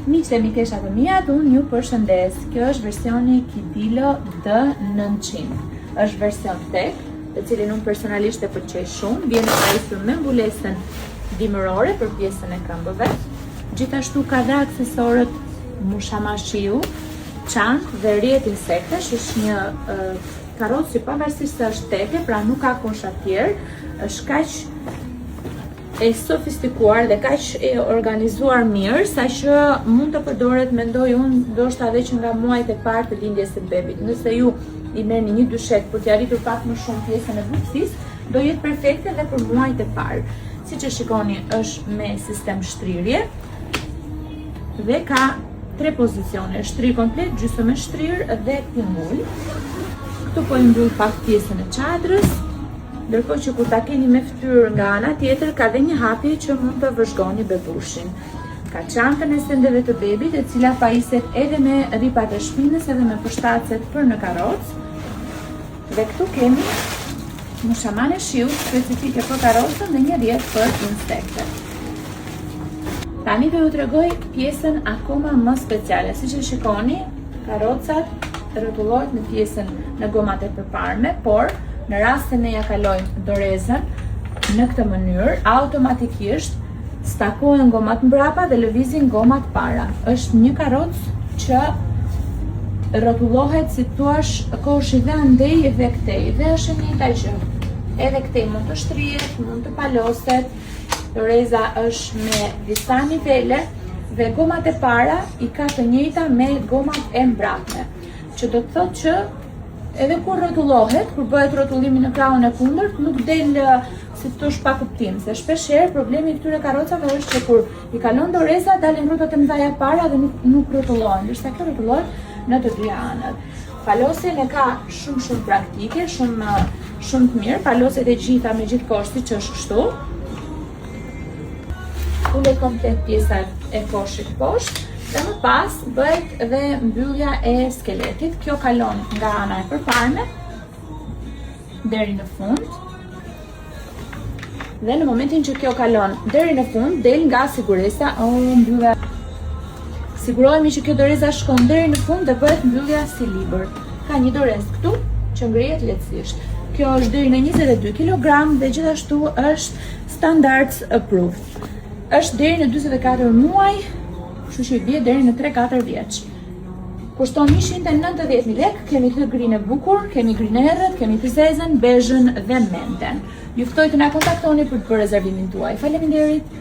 Miqtë e mikesha të mia, unë ju përshëndes. Kjo është versioni Kidilo D900. Është version tek, të cilin unë personalisht e përqej shumë. Vjen pajisur me mbulesën dimërore për pjesën e këmbëve. Gjithashtu ka dhe aksesorët mushamashiu, çantë dhe rrjet insektesh. Është një karrocë që pavarësisht se është teke, pra nuk ka konshatjer, është kaq e sofistikuar dhe kaq e organizuar mirë, saqë mund të përdoret, mendoj unë, ndoshta edhe që nga muajt e parë të lindjes së bebit. Nëse ju i merrni një dyshek për t'i arritur pak më shumë pjesën e butësisë, do jetë perfekte edhe për muajt e parë. Siç e shikoni, është me sistem shtrirje dhe ka 3 pozicione, shtrirë komplet, gjysmë shtrirë dhe tingull. Këtu po i mbyll pak pjesën e çadrës. Ndërkohë që kur ta keni me fytyrë nga ana tjetër, ka dhe një hapje që mund të vëzhgoni bebushin. Ka çantën e sendeve të bebit, e cila pajiset edhe me ripat e shpinës, edhe me përshtatset për në karrocë. Dhe këtu kemi mushamane shiu specifike për karrocën dhe një rrjet për insekte. Tani do ju tregoj pjesën akoma më speciale. Siç e shikoni, karrocat rrotullohet në pjesën në gomat e përparme, por në rast se ne ja kalojmë dorezën në këtë mënyrë, automatikisht stakohen gomat mbrapa dhe lëvizin gomat para. Është një karrocë që rrotullohet si thua koshi dhe andej edhe këtej, dhe është e njëjta gjë. Edhe këtej mund të shtrihet, mund të paloset. Doreza është me disa nivele dhe gomat e para i ka të njëjta me gomat e mbrapme, që do të thotë që edhe kur rrotullohet, kur bëhet rrotullimi në krahun e kundërt, nuk del si thosh pa kuptim, se shpeshherë problemi i këtyre karrocave është që kur i kalon doreza, dalin rrotat e mëdha para dhe nuk rrotullohen, ndërsa kjo rrotullohet në të dyja anët. Palosjen e ka shumë praktike, shumë të mirë, paloset e gjitha me gjithkohë siç është kështu. Ulet komplet pjesa e koshit poshtë. Dhe më pas bëhet dhe mbyllja e skeletit. Kjo kalon nga ana e përparme deri në fund. Dhe në momentin që kjo kalon deri në fund, del nga siguresa mbyllja. Sigurohemi që kjo doreza shkon deri në fund dhe bëhet mbyllja si libër. Ka një dorezë këtu që ngrihet lehtësisht. Kjo është deri në 22 kg dhe gjithashtu është standards approved. Është deri në 44 muaj. Kështu që i bie deri në 3-4 vjeç. Kushton 190.000 lekë, kemi këtë grinë e bukur, kemi grinë e errët, kemi të zezën, bezhën dhe menten. Ju ftoj të na kontaktoni për të bërë rezervimin tuaj. Faleminderit.